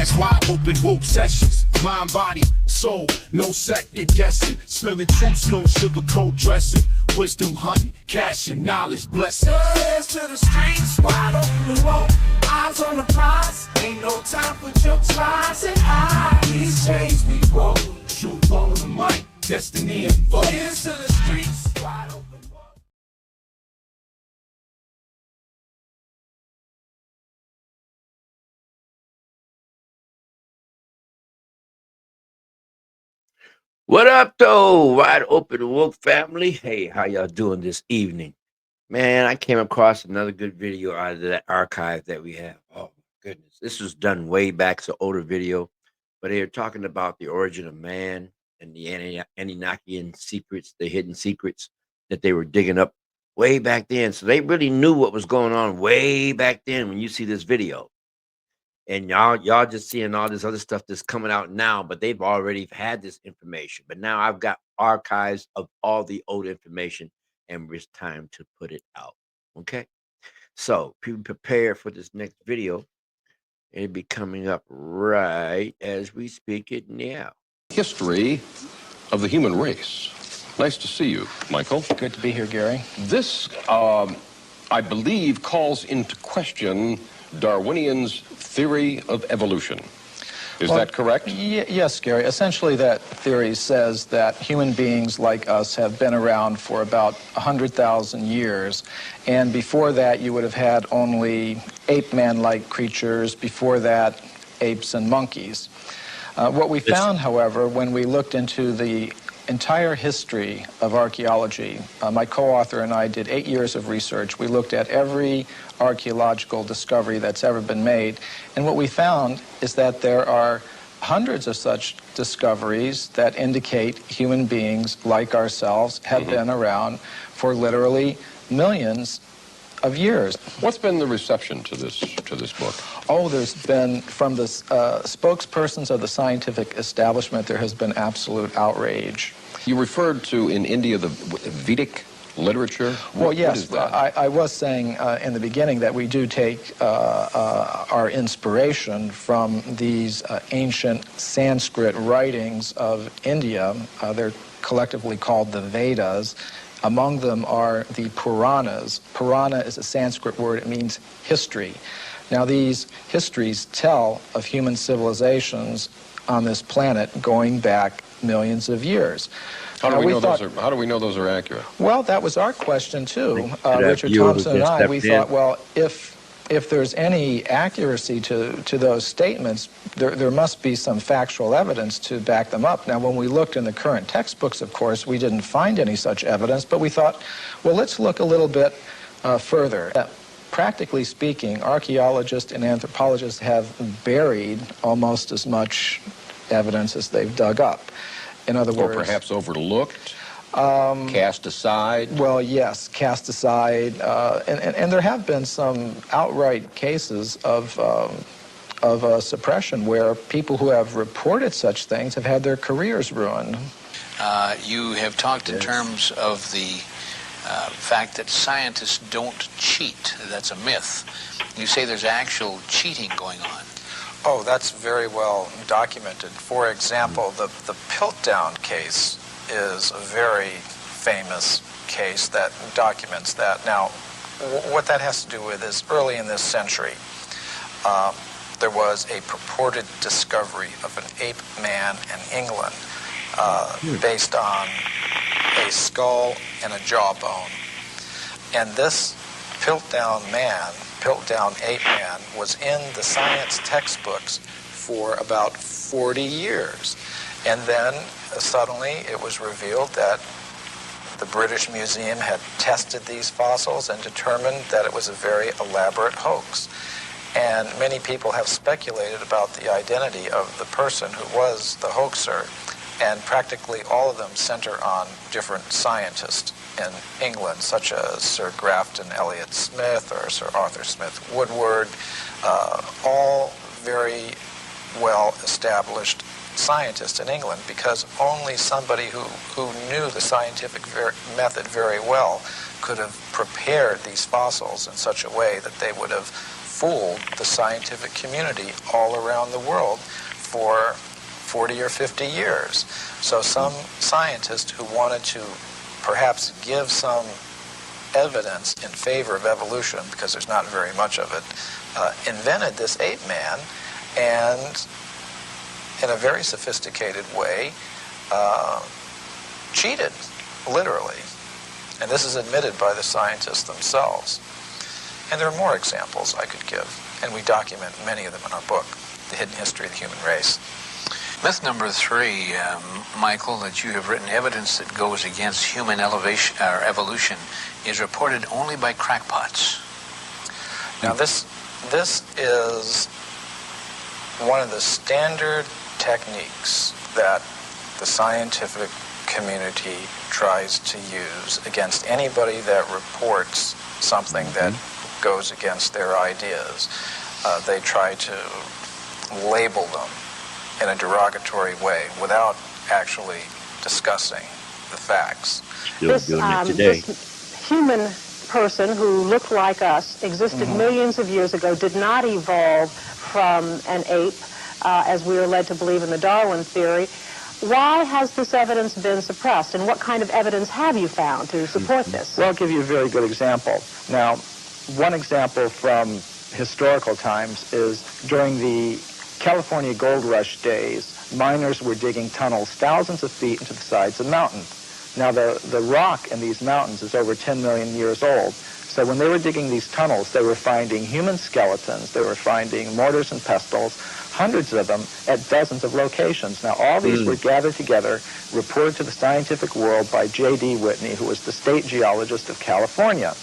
That's wide open woke sessions. Mind, body, soul, no second guessing. Spilling truths, no sugarcoat dressing. Wisdom hunting, cash and knowledge blessing. Hands to the streets, wide open woke. Eyes on the prize, ain't no time for jokes, lies and eyes. These days we woke, truth on the mic, destiny and vote. Hands to the streets, wide open. What up, though? Wide open woke family. Hey, how y'all doing this evening? Man, I came across another good video out of that archive that we have. Oh, my goodness. This was done way back. It's an older video, but they are talking about the origin of man and the Anunnakian secrets, the hidden secrets that they were digging up way back then. So they really knew what was going on way back then when you see this video. And y'all just seeing all this other stuff that's coming out now, but they've already had this information. But now I've got archives of all the old information, and it's time to put it out. Okay, so people prepare for this next video. It'll be coming up right as we speak it now. History of the human race. Nice to see you, Michael. Good to be here, Gary. This, I believe, calls into question Darwinian's theory of evolution. Is that correct? Yes, Gary. Essentially, that theory says that human beings like us have been around for about 100,000 years. And before that, you would have had only ape-man-like creatures. Before that, apes and monkeys. What we found, however, when we looked into the entire history of archaeology, my co-author and I did 8 years of research. We looked at every archaeological discovery that's ever been made, and what we found is that there are hundreds of such discoveries that indicate human beings like ourselves have been around for literally millions of years. What's been the reception to this book? Oh, there's been, from the spokespersons of the scientific establishment, there has been absolute outrage. You referred to, in India, the Vedic literature? Well, yes, what is that? I was saying in the beginning that we do take our inspiration from these ancient Sanskrit writings of India. They're collectively called the Vedas. Among them are the Puranas. Purana is a Sanskrit word. It means history. Now, these histories tell of human civilizations on this planet going back millions of years. How do we know those are accurate? Well, that was our question, too. Richard Thompson and I, we thought, well, if there's any accuracy to those statements, there must be some factual evidence to back them up. Now, when we looked in the current textbooks, of course, we didn't find any such evidence, but we thought, well, let's look a little bit further. Practically speaking, archaeologists and anthropologists have buried almost as much evidence as they've dug up. In other words... Or perhaps overlooked? Cast aside? Well, yes, cast aside. And there have been some outright cases of suppression where people who have reported such things have had their careers ruined. You have talked in terms of the fact that scientists don't cheat. That's a myth. You say there's actual cheating going on. Oh, that's very well documented. For example, the Piltdown case is a very famous case that documents that. Now, what that has to do with is early in this century, there was a purported discovery of an ape man in England based on a skull and a jawbone. And this Piltdown ape man, was in the science textbooks for about 40 years. And then suddenly it was revealed that the British Museum had tested these fossils and determined that it was a very elaborate hoax. And many people have speculated about the identity of the person who was the hoaxer, and practically all of them center on different scientists in England, such as Sir Grafton Elliott Smith or Sir Arthur Smith Woodward, all very well-established scientists in England, because only somebody who knew the scientific method very well could have prepared these fossils in such a way that they would have fooled the scientific community all around the world for 40 or 50 years. So some scientist who wanted to perhaps give some evidence in favor of evolution, because there's not very much of it, invented this ape man, and in a very sophisticated way cheated, literally. And this is admitted by the scientists themselves. And there are more examples I could give, and we document many of them in our book, The Hidden History of the Human Race. Myth number 3, Michael, that you have written, evidence that goes against human evolution is reported only by crackpots. Now this is one of the standard techniques that the scientific community tries to use against anybody that reports something that goes against their ideas. They try to label them in a derogatory way without actually discussing the facts. Still doing it today. This human person who looked like us, existed millions of years ago, did not evolve from an ape, as we are led to believe in the Darwin theory. Why has this evidence been suppressed, and what kind of evidence have you found to support this? Well, I'll give you a very good example. Now, one example from historical times is during the California gold rush days, miners were digging tunnels thousands of feet into the sides of mountains. Now, the rock in these mountains is over 10 million years old. So when they were digging these tunnels, they were finding human skeletons, they were finding mortars and pestles, hundreds of them at dozens of locations. Now, all these were gathered together, reported to the scientific world by J.D. Whitney, who was the state geologist of California.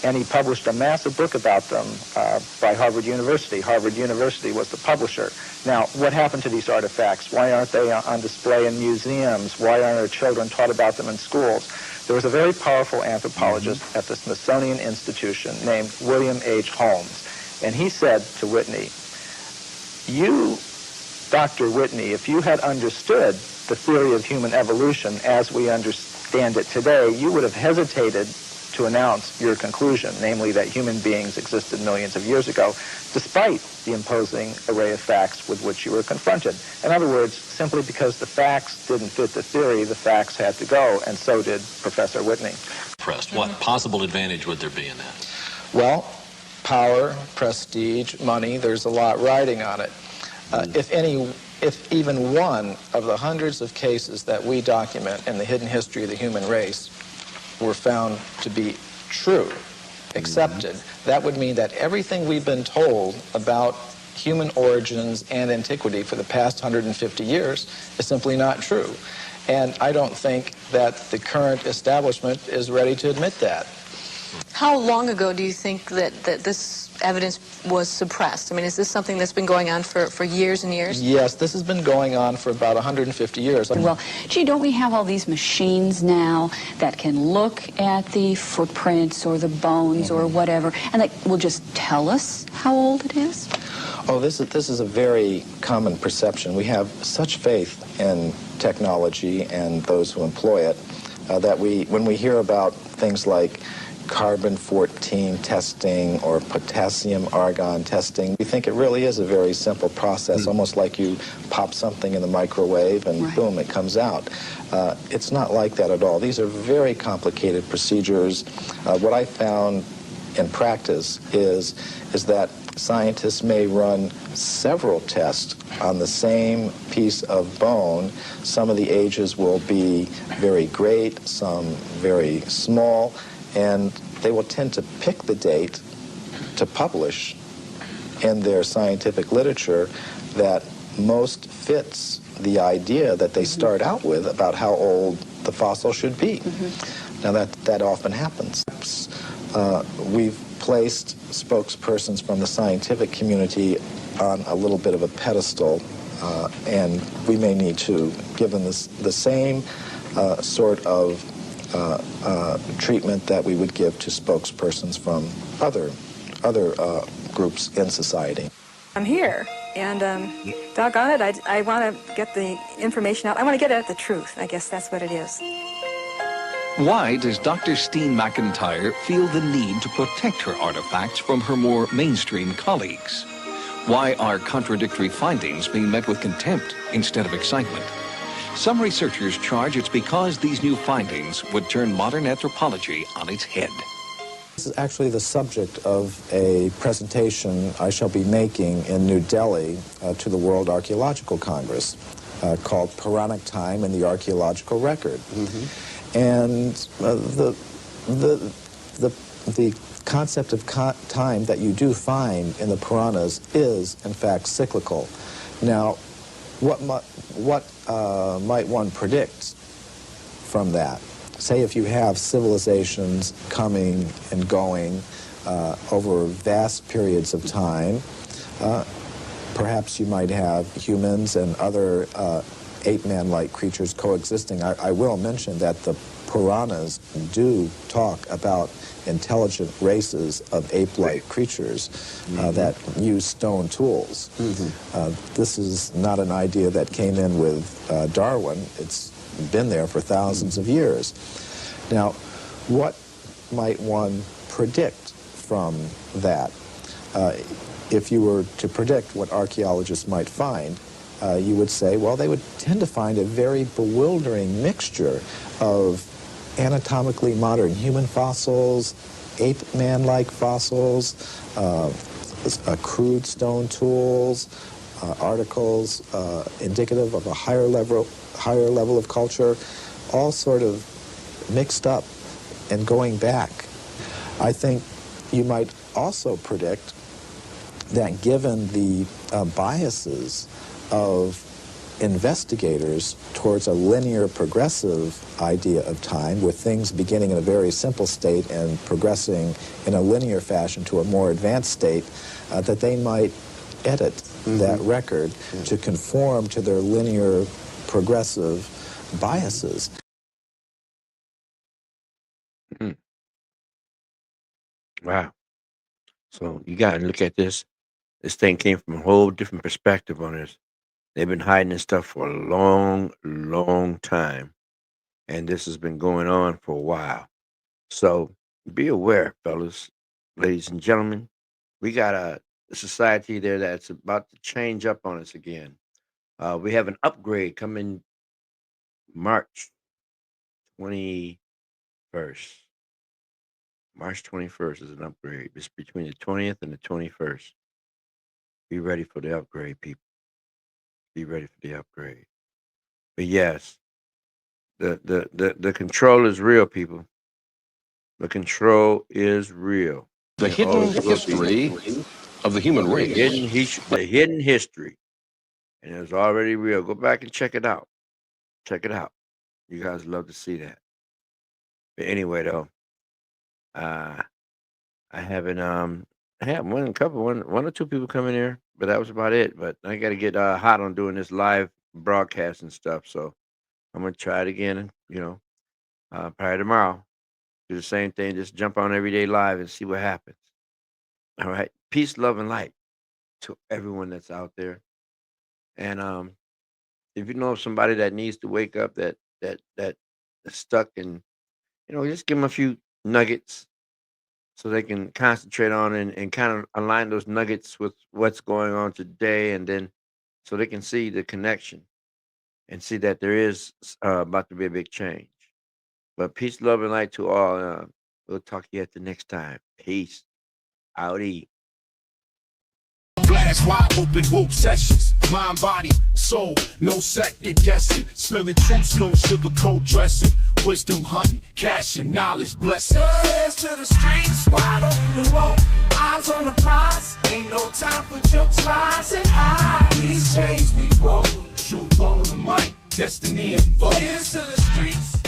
And he published a massive book about them by Harvard University. Harvard University was the publisher. Now, what happened to these artifacts? Why aren't they on display in museums? Why aren't our children taught about them in schools? There was a very powerful anthropologist at the Smithsonian Institution named William H. Holmes. And he said to Whitney, you, Dr. Whitney, if you had understood the theory of human evolution as we understand it today, you would have hesitated to announce your conclusion, namely that human beings existed millions of years ago, despite the imposing array of facts with which you were confronted. In other words, simply because the facts didn't fit the theory, the facts had to go, and so did Professor Whitney. What possible advantage would there be in that? Well, power, prestige, money, there's a lot riding on it. If even one of the hundreds of cases that we document in the hidden history of the human race were found to be true, accepted, that would mean that everything we've been told about human origins and antiquity for the past 150 years is simply not true. And I don't think that the current establishment is ready to admit that. How long ago do you think that this evidence was suppressed? I mean, is this something that's been going on for years and years? Yes, this has been going on for about 150 years. Well, gee, don't we have all these machines now that can look at the footprints or the bones or whatever, and that will just tell us how old it is? Oh, this is a very common perception. We have such faith in technology and those who employ it that when we hear about things like carbon-14 testing or potassium-argon testing, we think it really is a very simple process, almost like you pop something in the microwave and boom, it comes out. It's not like that at all. These are very complicated procedures. What I found in practice is that scientists may run several tests on the same piece of bone. Some of the ages will be very great, some very small, and they will tend to pick the date to publish in their scientific literature that most fits the idea that they start out with about how old the fossil should be. Now that often happens. We've placed spokespersons from the scientific community on a little bit of a pedestal, and we may need to give them the same sort of treatment that we would give to spokespersons from other groups in society. I'm here, and doggone it, I want to get the information out. I want to get at the truth. I guess that's what it is. Why does Dr. Steen McIntyre feel the need to protect her artifacts from her more mainstream colleagues? Why are contradictory findings being met with contempt instead of excitement? Some researchers charge it's because these new findings would turn modern anthropology on its head. This is actually the subject of a presentation I shall be making in New Delhi to the World Archaeological Congress called Puranic Time and the Archaeological Record. And the concept of time that you do find in the Puranas is, in fact, cyclical. Now, what might one predict from that? Say if you have civilizations coming and going over vast periods of time, perhaps you might have humans and other ape-man-like creatures coexisting. I will mention that the Puranas do talk about intelligent races of ape-like creatures that use stone tools. This is not an idea that came in with Darwin. It's been there for thousands of years. Now, what might one predict from that? If you were to predict what archaeologists might find, you would say, well, they would tend to find a very bewildering mixture of anatomically modern human fossils, ape-man-like fossils, crude stone tools, articles indicative of a higher level of culture, all sort of mixed up and going back. I think you might also predict that given the biases of investigators towards a linear progressive idea of time, with things beginning in a very simple state and progressing in a linear fashion to a more advanced state, that they might edit that record to conform to their linear progressive biases. Wow. So you got to look at this. This thing came from a whole different perspective on this. They've been hiding this stuff for a long, long time. And this has been going on for a while. So be aware, fellas, ladies and gentlemen. We got a society there that's about to change up on us again. We have an upgrade coming March 21st. March 21st is an upgrade. It's between the 20th and the 21st. Be ready for the upgrade, people. Be ready for the upgrade. But yes, the control is real, people. The control is real. The hidden history of the human race. The hidden history. And it's already real. Go back and check it out. Check it out. You guys love to see that. But anyway, though, I haven't I had one or two people come in here, but that was about it. But I got to get hot on doing this live broadcast and stuff. So I'm gonna try it again. Probably tomorrow. Do the same thing. Just jump on Everyday Live and see what happens. All right. Peace, love, and light to everyone that's out there. And if you know of somebody that needs to wake up, that is stuck, and just give them a few nuggets so they can concentrate on and kind of align those nuggets with what's going on today, and then so they can see the connection and see that there is about to be a big change. But peace, love, and light to all. We'll talk to you at the next time. Peace. Howdy. Blast wide open woke sessions, mind, body, soul, no second guessing, spilling truths, no sugarcoat dressing, wisdom hunting, cash and knowledge blessing. Hands to the streets, wide open the road, eyes on the prize, ain't no time for jokes, lies and eyes. These days we roll, truth on the mic, destiny and vote. Hands to the streets.